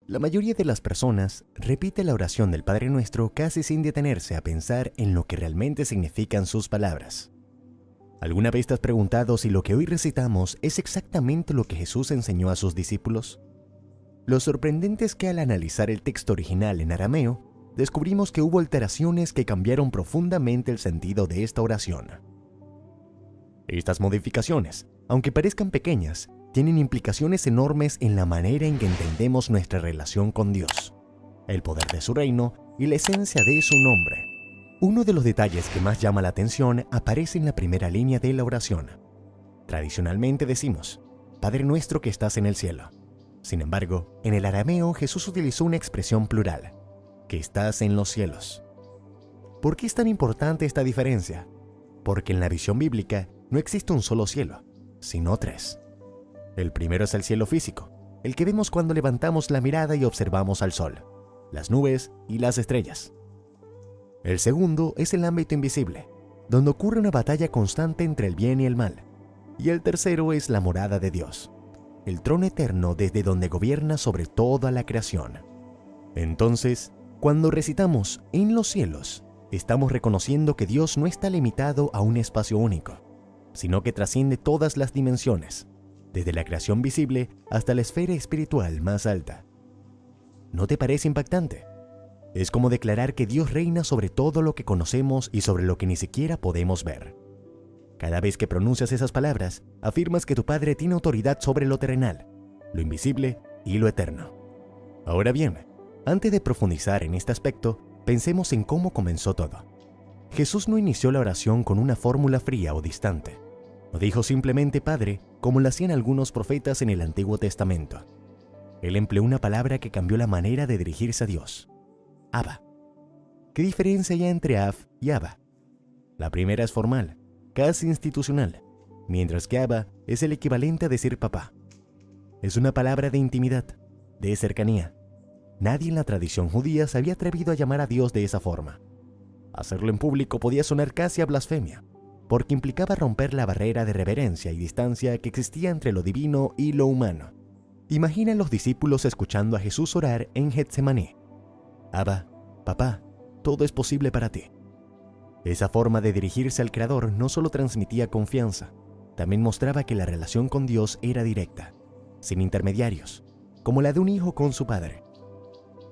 La mayoría de las personas repite la oración del Padre Nuestro casi sin detenerse a pensar en lo que realmente significan sus palabras. ¿Alguna vez te has preguntado si lo que hoy recitamos es exactamente lo que Jesús enseñó a sus discípulos? Lo sorprendente es que al analizar el texto original en arameo, descubrimos que hubo alteraciones que cambiaron profundamente el sentido de esta oración. Estas modificaciones, aunque parezcan pequeñas, tienen implicaciones enormes en la manera en que entendemos nuestra relación con Dios, el poder de su reino y la esencia de su nombre. Uno de los detalles que más llama la atención aparece en la primera línea de la oración. Tradicionalmente decimos, Padre nuestro que estás en el cielo. Sin embargo, en el arameo Jesús utilizó una expresión plural, que estás en los cielos. ¿Por qué es tan importante esta diferencia? Porque en la visión bíblica no existe un solo cielo, sino tres. El primero es el cielo físico, el que vemos cuando levantamos la mirada y observamos al sol, las nubes y las estrellas. El segundo es el ámbito invisible, donde ocurre una batalla constante entre el bien y el mal. Y el tercero es la morada de Dios, el trono eterno desde donde gobierna sobre toda la creación. Entonces, cuando recitamos en los cielos, estamos reconociendo que Dios no está limitado a un espacio único, sino que trasciende todas las dimensiones, desde la creación visible hasta la esfera espiritual más alta. ¿No te parece impactante? Es como declarar que Dios reina sobre todo lo que conocemos y sobre lo que ni siquiera podemos ver. Cada vez que pronuncias esas palabras, afirmas que tu Padre tiene autoridad sobre lo terrenal, lo invisible y lo eterno. Ahora bien, antes de profundizar en este aspecto, pensemos en cómo comenzó todo. Jesús no inició la oración con una fórmula fría o distante. No dijo simplemente Padre, como lo hacían algunos profetas en el Antiguo Testamento. Él empleó una palabra que cambió la manera de dirigirse a Dios. Abba. ¿Qué diferencia hay entre Ab y Abba? La primera es formal, casi institucional, mientras que Abba es el equivalente a decir papá. Es una palabra de intimidad, de cercanía. Nadie en la tradición judía se había atrevido a llamar a Dios de esa forma. Hacerlo en público podía sonar casi a blasfemia, porque implicaba romper la barrera de reverencia y distancia que existía entre lo divino y lo humano. Imagina a los discípulos escuchando a Jesús orar en Getsemaní. Abba, papá, todo es posible para ti. Esa forma de dirigirse al Creador no solo transmitía confianza, también mostraba que la relación con Dios era directa, sin intermediarios, como la de un hijo con su padre.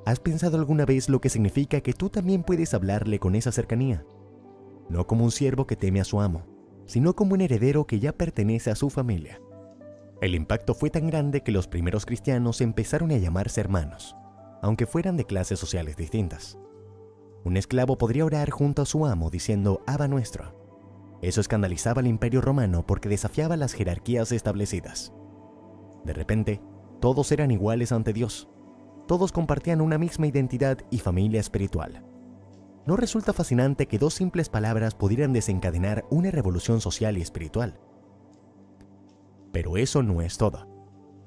¿Has pensado alguna vez lo que significa que tú también puedes hablarle con esa cercanía? No como un siervo que teme a su amo, sino como un heredero que ya pertenece a su familia. El impacto fue tan grande que los primeros cristianos empezaron a llamarse hermanos, aunque fueran de clases sociales distintas. Un esclavo podría orar junto a su amo diciendo Abba nuestro. Eso escandalizaba al Imperio Romano porque desafiaba las jerarquías establecidas. De repente, todos eran iguales ante Dios. Todos compartían una misma identidad y familia espiritual. ¿No resulta fascinante que dos simples palabras pudieran desencadenar una revolución social y espiritual? Pero eso no es todo.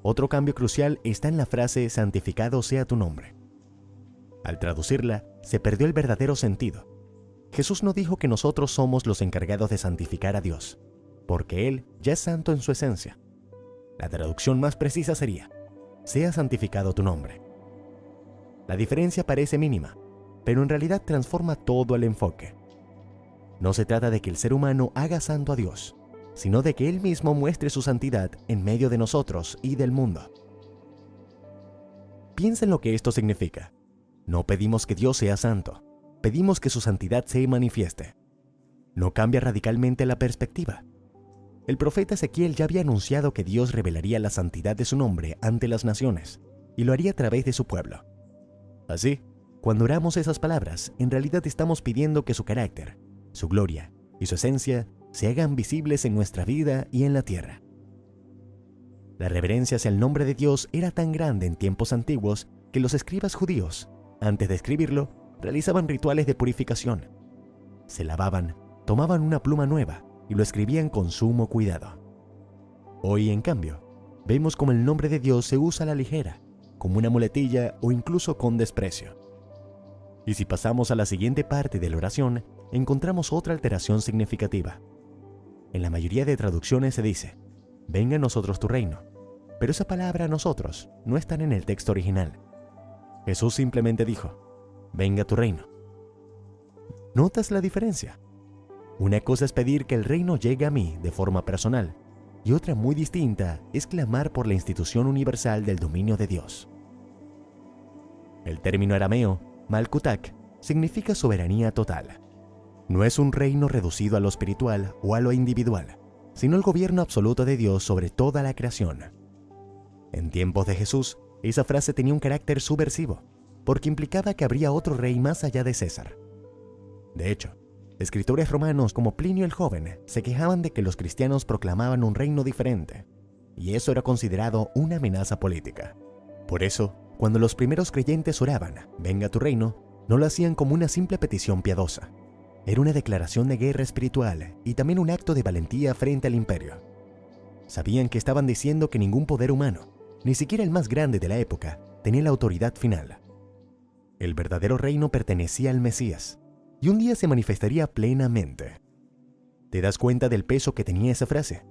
Otro cambio crucial está en la frase santificado sea tu nombre. Al traducirla, se perdió el verdadero sentido. Jesús no dijo que nosotros somos los encargados de santificar a Dios, porque Él ya es santo en su esencia. La traducción más precisa sería, sea santificado tu nombre. La diferencia parece mínima, pero en realidad transforma todo el enfoque. No se trata de que el ser humano haga santo a Dios, sino de que Él mismo muestre su santidad en medio de nosotros y del mundo. Piensa en lo que esto significa. No pedimos que Dios sea santo, pedimos que su santidad se manifieste. ¿No cambia radicalmente la perspectiva? El profeta Ezequiel ya había anunciado que Dios revelaría la santidad de su nombre ante las naciones, y lo haría a través de su pueblo. Así, cuando oramos esas palabras, en realidad estamos pidiendo que su carácter, su gloria y su esencia se hagan visibles en nuestra vida y en la tierra. La reverencia hacia el nombre de Dios era tan grande en tiempos antiguos que los escribas judíos, antes de escribirlo, realizaban rituales de purificación. Se lavaban, tomaban una pluma nueva y lo escribían con sumo cuidado. Hoy, en cambio, vemos como el nombre de Dios se usa a la ligera, como una muletilla o incluso con desprecio. Y si pasamos a la siguiente parte de la oración, encontramos otra alteración significativa. En la mayoría de traducciones se dice, venga a nosotros tu reino, pero esa palabra nosotros no está en el texto original. Jesús simplemente dijo, venga tu reino. ¿Notas la diferencia? Una cosa es pedir que el reino llegue a mí de forma personal, y otra muy distinta es clamar por la institución universal del dominio de Dios. El término arameo, Malkutak, significa soberanía total. No es un reino reducido a lo espiritual o a lo individual, sino el gobierno absoluto de Dios sobre toda la creación. En tiempos de Jesús, esa frase tenía un carácter subversivo, porque implicaba que habría otro rey más allá de César. De hecho, escritores romanos como Plinio el Joven se quejaban de que los cristianos proclamaban un reino diferente, y eso era considerado una amenaza política. Por eso, cuando los primeros creyentes oraban, venga tu reino, no lo hacían como una simple petición piadosa. Era una declaración de guerra espiritual y también un acto de valentía frente al imperio. Sabían que estaban diciendo que ningún poder humano, ni siquiera el más grande de la época, tenía la autoridad final. El verdadero reino pertenecía al Mesías, y un día se manifestaría plenamente. ¿Te das cuenta del peso que tenía esa frase?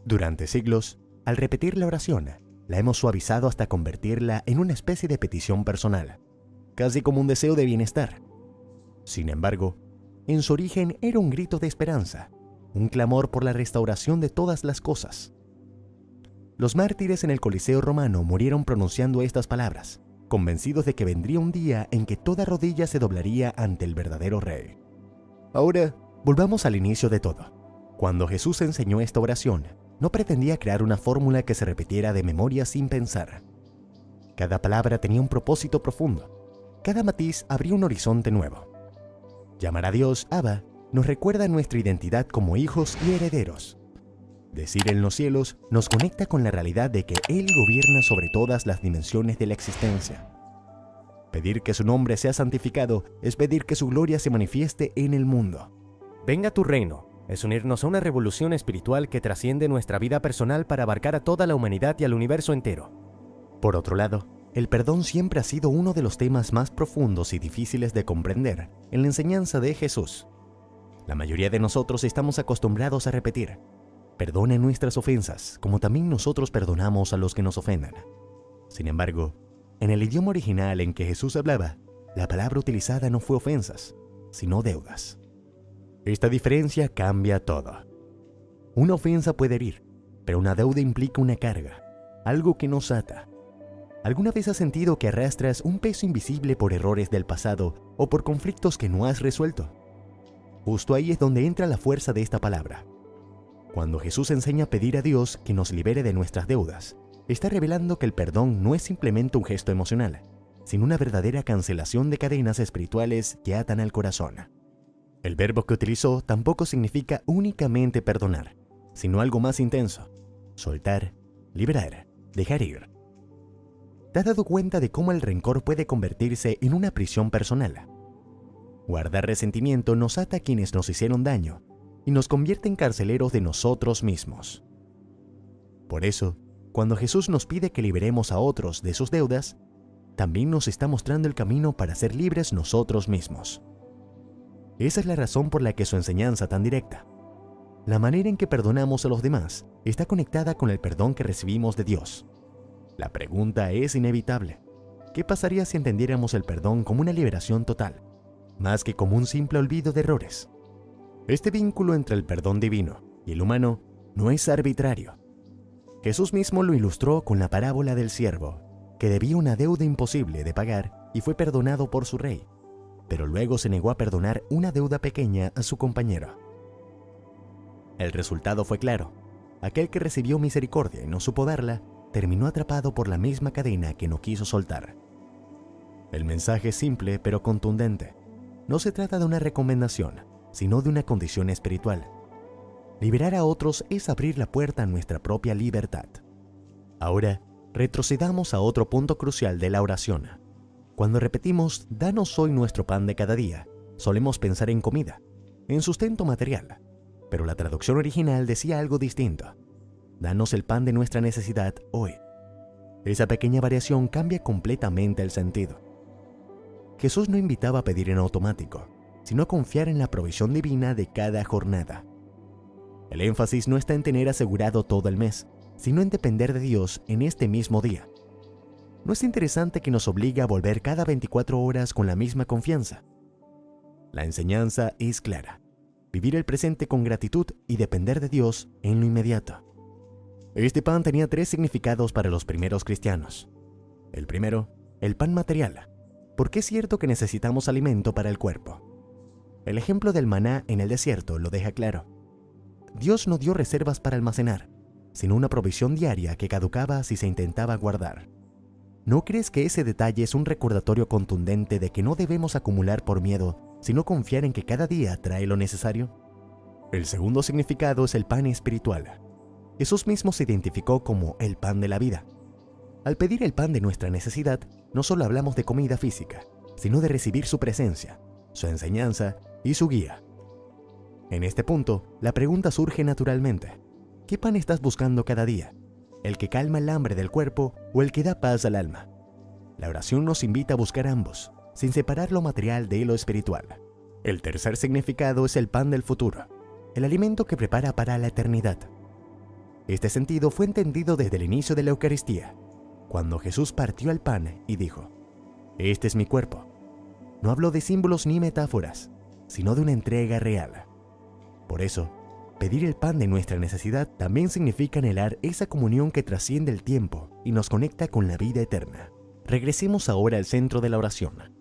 Durante siglos, al repetir la oración, la hemos suavizado hasta convertirla en una especie de petición personal, casi como un deseo de bienestar. Sin embargo, en su origen era un grito de esperanza, un clamor por la restauración de todas las cosas. Los mártires en el Coliseo romano murieron pronunciando estas palabras, convencidos de que vendría un día en que toda rodilla se doblaría ante el verdadero rey. Ahora, volvamos al inicio de todo. Cuando Jesús enseñó esta oración, no pretendía crear una fórmula que se repitiera de memoria sin pensar. Cada palabra tenía un propósito profundo. Cada matiz abría un horizonte nuevo. Llamar a Dios Abba nos recuerda nuestra identidad como hijos y herederos. Decir en los cielos nos conecta con la realidad de que Él gobierna sobre todas las dimensiones de la existencia. Pedir que su nombre sea santificado es pedir que su gloria se manifieste en el mundo. Venga tu reino es unirnos a una revolución espiritual que trasciende nuestra vida personal para abarcar a toda la humanidad y al universo entero. Por otro lado, el perdón siempre ha sido uno de los temas más profundos y difíciles de comprender en la enseñanza de Jesús. La mayoría de nosotros estamos acostumbrados a repetir, perdona nuestras ofensas, como también nosotros perdonamos a los que nos ofenden. Sin embargo, en el idioma original en que Jesús hablaba, la palabra utilizada no fue ofensas, sino deudas. Esta diferencia cambia todo. Una ofensa puede herir, pero una deuda implica una carga, algo que nos ata. ¿Alguna vez has sentido que arrastras un peso invisible por errores del pasado o por conflictos que no has resuelto? Justo ahí es donde entra la fuerza de esta palabra. Cuando Jesús enseña a pedir a Dios que nos libere de nuestras deudas, está revelando que el perdón no es simplemente un gesto emocional, sino una verdadera cancelación de cadenas espirituales que atan al corazón. El verbo que utilizó tampoco significa únicamente perdonar, sino algo más intenso: soltar, liberar, dejar ir. ¿Te has dado cuenta de cómo el rencor puede convertirse en una prisión personal? Guardar resentimiento nos ata a quienes nos hicieron daño y nos convierte en carceleros de nosotros mismos. Por eso, cuando Jesús nos pide que liberemos a otros de sus deudas, también nos está mostrando el camino para ser libres nosotros mismos. Esa es la razón por la que su enseñanza tan directa. La manera en que perdonamos a los demás está conectada con el perdón que recibimos de Dios. La pregunta es inevitable. ¿Qué pasaría si entendiéramos el perdón como una liberación total, más que como un simple olvido de errores? Este vínculo entre el perdón divino y el humano no es arbitrario. Jesús mismo lo ilustró con la parábola del siervo, que debía una deuda imposible de pagar y fue perdonado por su rey, pero luego se negó a perdonar una deuda pequeña a su compañero. El resultado fue claro. Aquel que recibió misericordia y no supo darla, terminó atrapado por la misma cadena que no quiso soltar. El mensaje es simple pero contundente. No se trata de una recomendación, sino de una condición espiritual. Liberar a otros es abrir la puerta a nuestra propia libertad. Ahora, retrocedamos a otro punto crucial de la oración. Cuando repetimos, danos hoy nuestro pan de cada día, solemos pensar en comida, en sustento material, pero la traducción original decía algo distinto. Danos el pan de nuestra necesidad hoy. Esa pequeña variación cambia completamente el sentido. Jesús no invitaba a pedir en automático, sino a confiar en la provisión divina de cada jornada. El énfasis no está en tener asegurado todo el mes, sino en depender de Dios en este mismo día. ¿No es interesante que nos obliga a volver cada 24 horas con la misma confianza? La enseñanza es clara: vivir el presente con gratitud y depender de Dios en lo inmediato. Este pan tenía 3 significados para los primeros cristianos. El primero, el pan material, porque es cierto que necesitamos alimento para el cuerpo. El ejemplo del maná en el desierto lo deja claro. Dios no dio reservas para almacenar, sino una provisión diaria que caducaba si se intentaba guardar. ¿No crees que ese detalle es un recordatorio contundente de que no debemos acumular por miedo, sino confiar en que cada día trae lo necesario? El segundo significado es el pan espiritual. Jesús mismo se identificó como el pan de la vida. Al pedir el pan de nuestra necesidad, no solo hablamos de comida física, sino de recibir su presencia, su enseñanza y su guía. En este punto, la pregunta surge naturalmente: ¿qué pan estás buscando cada día? ¿El que calma el hambre del cuerpo o el que da paz al alma? La oración nos invita a buscar ambos, sin separar lo material de lo espiritual. El tercer significado es el pan del futuro, el alimento que prepara para la eternidad. Este sentido fue entendido desde el inicio de la Eucaristía, cuando Jesús partió el pan y dijo: «Este es mi cuerpo». No habló de símbolos ni metáforas, sino de una entrega real. Por eso, pedir el pan de nuestra necesidad también significa anhelar esa comunión que trasciende el tiempo y nos conecta con la vida eterna. Regresemos ahora al centro de la oración.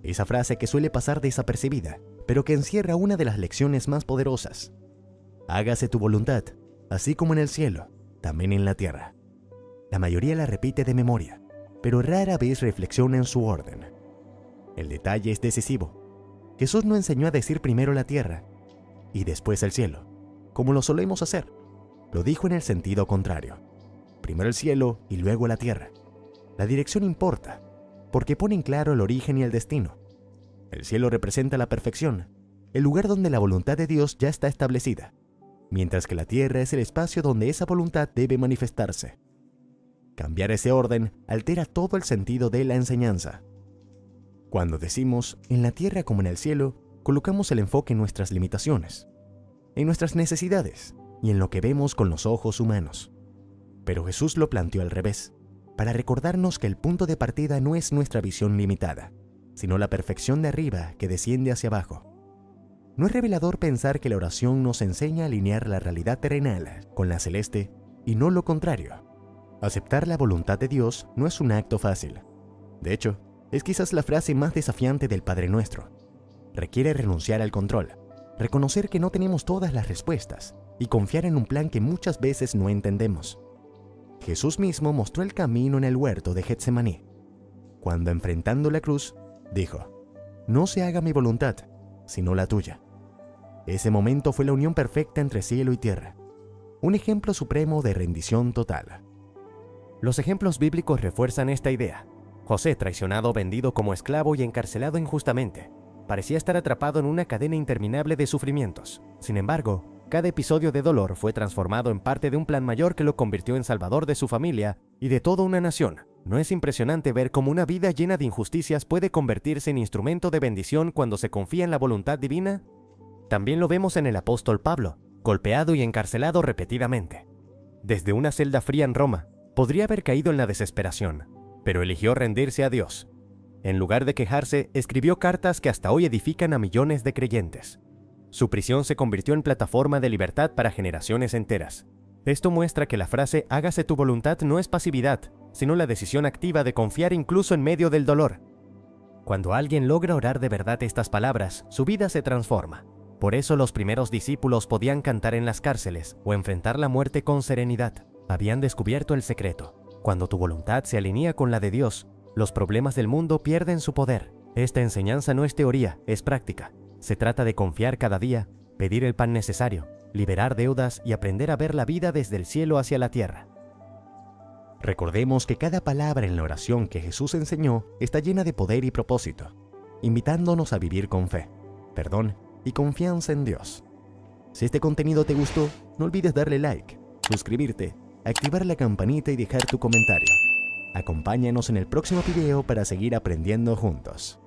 Esa frase que suele pasar desapercibida, pero que encierra una de las lecciones más poderosas: «Hágase tu voluntad, así como en el cielo, también en la tierra». La mayoría la repite de memoria, pero rara vez reflexiona en su orden. El detalle es decisivo. Jesús no enseñó a decir primero la tierra y después el cielo, como lo solemos hacer. Lo dijo en el sentido contrario: primero el cielo y luego la tierra. La dirección importa, porque pone en claro el origen y el destino. El cielo representa la perfección, el lugar donde la voluntad de Dios ya está establecida, mientras que la tierra es el espacio donde esa voluntad debe manifestarse. Cambiar ese orden altera todo el sentido de la enseñanza. Cuando decimos en la tierra como en el cielo, colocamos el enfoque en nuestras limitaciones, en nuestras necesidades y en lo que vemos con los ojos humanos. Pero Jesús lo planteó al revés, para recordarnos que el punto de partida no es nuestra visión limitada, sino la perfección de arriba que desciende hacia abajo. ¿No es revelador pensar que la oración nos enseña a alinear la realidad terrenal con la celeste y no lo contrario? Aceptar la voluntad de Dios no es un acto fácil. De hecho, es quizás la frase más desafiante del Padre Nuestro. Requiere renunciar al control, reconocer que no tenemos todas las respuestas y confiar en un plan que muchas veces no entendemos. Jesús mismo mostró el camino en el huerto de Getsemaní, cuando enfrentando la cruz, dijo: «No se haga mi voluntad, sino la tuya». Ese momento fue la unión perfecta entre cielo y tierra, un ejemplo supremo de rendición total. Los ejemplos bíblicos refuerzan esta idea. José, traicionado, vendido como esclavo y encarcelado injustamente, parecía estar atrapado en una cadena interminable de sufrimientos. Sin embargo, cada episodio de dolor fue transformado en parte de un plan mayor que lo convirtió en salvador de su familia y de toda una nación. ¿No es impresionante ver cómo una vida llena de injusticias puede convertirse en instrumento de bendición cuando se confía en la voluntad divina? También lo vemos en el apóstol Pablo, golpeado y encarcelado repetidamente. Desde una celda fría en Roma, podría haber caído en la desesperación, pero eligió rendirse a Dios. En lugar de quejarse, escribió cartas que hasta hoy edifican a millones de creyentes. Su prisión se convirtió en plataforma de libertad para generaciones enteras. Esto muestra que la frase «hágase tu voluntad» no es pasividad, sino la decisión activa de confiar incluso en medio del dolor. Cuando alguien logra orar de verdad estas palabras, su vida se transforma. Por eso los primeros discípulos podían cantar en las cárceles o enfrentar la muerte con serenidad. Habían descubierto el secreto. Cuando tu voluntad se alinea con la de Dios, los problemas del mundo pierden su poder. Esta enseñanza no es teoría, es práctica. Se trata de confiar cada día, pedir el pan necesario, liberar deudas y aprender a ver la vida desde el cielo hacia la tierra. Recordemos que cada palabra en la oración que Jesús enseñó está llena de poder y propósito, invitándonos a vivir con fe, perdón y confianza en Dios. Si este contenido te gustó, no olvides darle like, suscribirte, activar la campanita y dejar tu comentario. Acompáñanos en el próximo video para seguir aprendiendo juntos.